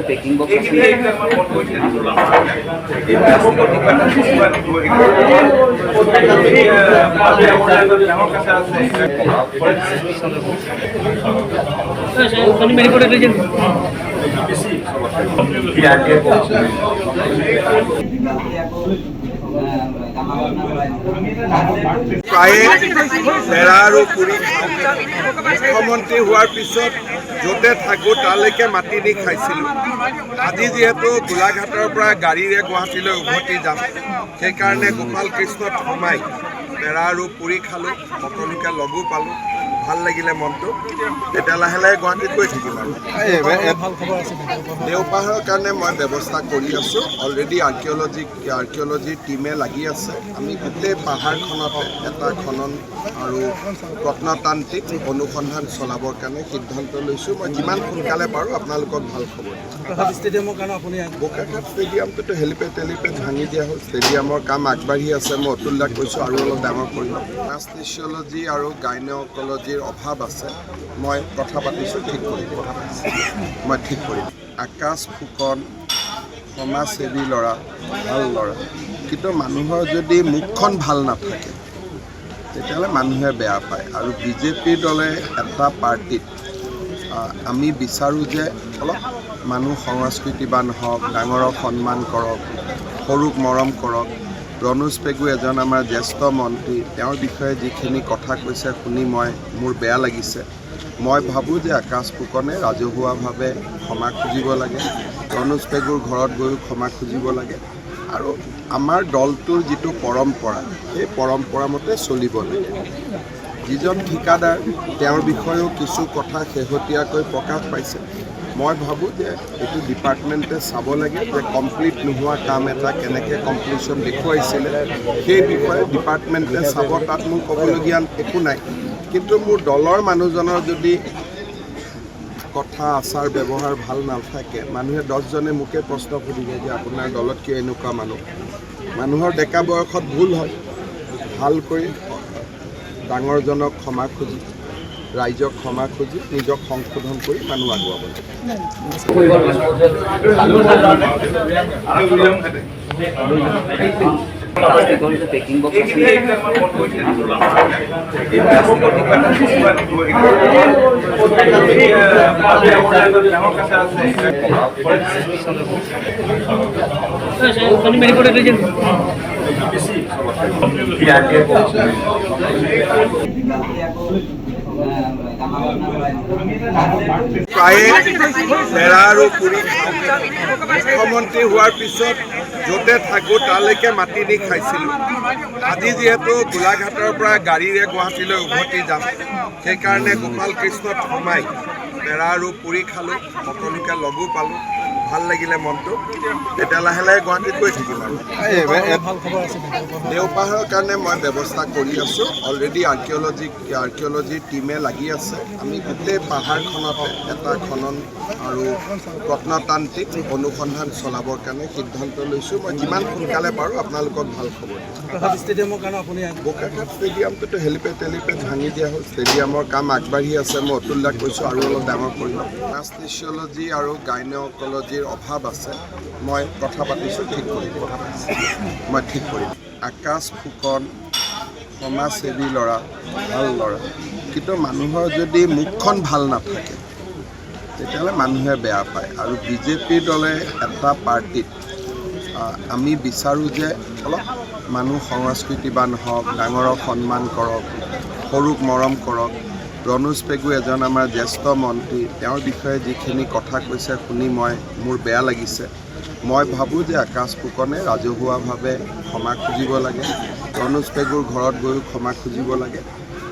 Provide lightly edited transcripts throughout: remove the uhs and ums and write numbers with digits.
Packing box প্ৰায়ে নেৰা আৰু পুৰি মুখ্যমন্ত্ৰী হোৱাৰ পিছত য'তে থাকোঁ তালৈকে মাতি নি খাইছিলোঁ। আজি যিহেতু গোলাঘাটৰ পৰা গাড়ীৰে গুৱাহাটীলৈ উভতি যাম, সেইকাৰণে গোপাল কৃষ্ণত সোমাই নেৰা আৰু পুৰি খালোঁ, সকলোকে লগো পালোঁ, ভাল লাগিলে মনটো। এতিয়া লাহে লাহে গুৱাহাটীত গৈ থাকিম আৰু দেওপাহাৰৰ কাৰণে মই ব্যৱস্থা কৰি আছোঁ। অলৰেডি আৰ্কিঅ'লজিৰ টীমে লাগি আছে। আমি গোটেই পাহাৰখনতে এটা খনন আৰু প্ৰত্নতান্ত্ৰিক অনুসন্ধান চলাবৰ কাৰণে সিদ্ধান্ত লৈছোঁ। মই যিমান সোনকালে পাৰোঁ আপোনালোকক ভাল খবৰ দিম। ষ্টেডিয়ামৰ কাৰণে আপুনি বোকাখাট ষ্টেডিয়ামটোতো হেলিপেড ভাঙি দিয়া হ'ল। ষ্টেডিয়ামৰ কাম আগবাঢ়ি আছে। মই অতুল দাক কৈছোঁ আৰু অলপ ডাঙৰ কৰিম। এনাস্থেচিয়লজি আৰু গাইনকলজিৰ অভাৱ আছে। মই কথা পাতিছোঁ, ঠিক কৰিম। মই ঠিক কৰিম। আকাশ ফুকন সমাজসেৱী ল'ৰা, ভাল ল'ৰা, কিন্তু মানুহৰ যদি মুখখন ভাল নাথাকে তেতিয়াহ'লে মানুহে বেয়া পায়। আৰু বিজেপিৰ দলে এটা পাৰ্টিত আমি বিচাৰোঁ যে অলপ মানুহ সংস্কৃতিবান হওক, ডাঙৰক সন্মান কৰক, সৰুক মৰম কৰক। ৰণোজ পেগু এজন আমাৰ জ্যেষ্ঠ মন্ত্ৰী, তেওঁৰ বিষয়ে যিখিনি কথা কৈছে শুনি মোৰ বেয়া লাগিছে। মই ভাবোঁ যে আকাশ ফুকনে ৰাজহুৱাভাৱে ক্ষমা খুজিব লাগে, ৰণোজ পেগুৰ ঘৰত গৈও ক্ষমা খুজিব লাগে। আৰু আমাৰ দলটোৰ যিটো পৰম্পৰা, সেই পৰম্পৰা মতে চলিব লাগে। যিজন ঠিকাদাৰ, তেওঁৰ বিষয়েও কিছু কথা শেহতীয়াকৈ প্ৰকাশ পাইছে। মই ভাবোঁ যে এইটো ডিপাৰ্টমেণ্টে চাব লাগে যে কমপ্লিট নোহোৱা কাম এটা কেনেকৈ কমপ্লিশ্যন দেখুৱাইছিলে, সেই বিষয়ে ডিপাৰ্টমেণ্টে চাব। তাত মোৰ ক'বলগীয়া একো নাই। কিন্তু মোৰ দলৰ মানুহজনৰ যদি কথা আচাৰ ব্যৱহাৰ ভাল নাথাকে, মানুহে 10জনে মোকে প্ৰশ্ন সুধিব যে আপোনাৰ দলত কিয় এনেকুৱা মানুহ। মানুহৰ ডেকা বয়সত ভুল হয়, ভাল কৰি ডাঙৰজনক ক্ষমা খুজি, ৰাইজক ক্ষমা খুজি, নিজক সংশোধন কৰি মানুহ আগুৱাব লাগে। পেকিং বক্স প্ৰায়ে নেৰা আৰু পুৰি মুখ্যমন্ত্ৰী হোৱাৰ পিছত য'তে থাকোঁ তালৈকে মাতি নি খাইছিলোঁ। আজি যিহেতু গোলাঘাটৰ পৰা গাড়ীৰে গুৱাহাটীলৈ উভতি যাম, সেইকাৰণে গোপাল কৃষ্ণত সোমাই নেৰা আৰু পুৰি খালোঁ, সকলোকে লগো পালোঁ, ভাল লাগিলে মনটো। এতিয়া লাহে লাহে গুৱাহাটীত গৈ থাকিম আৰু দেওপাহাৰৰ কাৰণে মই ব্যৱস্থা কৰি আছোঁ। অলৰেডি আৰ্কিঅ'লজিৰ টীমে লাগি আছে। আমি গোটেই পাহাৰখনতে এটা খনন আৰু প্ৰত্নতান্ত্ৰিক অনুসন্ধান চলাবৰ কাৰণে সিদ্ধান্ত লৈছোঁ। মই যিমান সোনকালে পাৰোঁ আপোনালোকক ভাল খবৰ দিম। ষ্টেডিয়ামৰ কাৰণে আপুনি বোকাখাট ষ্টেডিয়ামটোতো হেলিপেড ভাঙি দিয়া হ'ল। ষ্টেডিয়ামৰ কাম আগবাঢ়ি আছে। মই অতুল দাক কৈছোঁ আৰু অলপ ডাঙৰ কৰিম। এনাস্থেচিয়লজি আৰু গাইনকলজিৰ অভাৱ আছে। মই কথা পাতিছোঁ, ঠিক কৰিম। মই ঠিক কৰিম। আকাশ ফুকন সমাজসেৱী ল'ৰা, ভাল ল'ৰা, কিন্তু মানুহৰ যদি মুখখন ভাল নাথাকে তেতিয়াহ'লে মানুহে বেয়া পায়। আৰু বিজেপিৰ দলে এটা পাৰ্টিত আমি বিচাৰোঁ যে অলপ মানুহ সংস্কৃতিবান হওক, ডাঙৰক সন্মান কৰক, সৰুক মৰম কৰক। ৰণোজ পেগু এজন আমাৰ জ্যেষ্ঠ মন্ত্ৰী, তেওঁৰ বিষয়ে যিখিনি কথা কৈছে শুনি মোৰ বেয়া লাগিছে। মই ভাবোঁ যে আকাশ ফুকনে ৰাজহুৱাভাৱে ক্ষমা খুজিব লাগে, ৰণোজ পেগুৰ ঘৰত গৈও ক্ষমা খুজিব লাগে।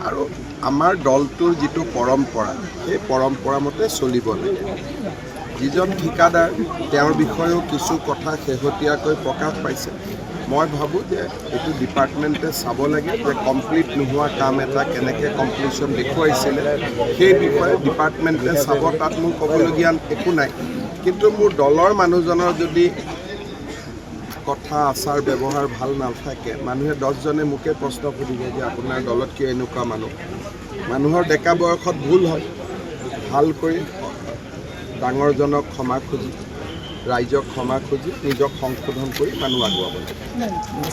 আৰু আমাৰ দলটোৰ যিটো পৰম্পৰা, সেই পৰম্পৰা মতে চলিব লাগে। যিজন ঠিকাদাৰ, তেওঁৰ বিষয়েও কিছু কথা শেহতীয়াকৈ প্ৰকাশ পাইছে। মই ভাবোঁ যে এইটো ডিপাৰ্টমেণ্টে চাব লাগে যে কমপ্লিট নোহোৱা কাম এটা কেনেকৈ কমপ্লিশ্যন দেখুৱাইছিলে, সেই বিষয়ে ডিপাৰ্টমেণ্টে চাব। তাত মোৰ ক'বলগীয়া একো নাই। কিন্তু মোৰ দলৰ মানুহজনৰ যদি কথা আচাৰ ব্যৱহাৰ ভাল নাথাকে মানুহে 10জনে মোকে প্ৰশ্ন সুধিব যে আপোনাৰ দলত কিয় এনেকুৱা মানুহৰ ডেকা বয়সত ভুল হয় ভালকৈ ডাঙৰজনক ক্ষমা খুজি ৰাইজক ক্ষমা খুজি নিজক সংশোধন কৰি মানুহ আগুৱাব লাগে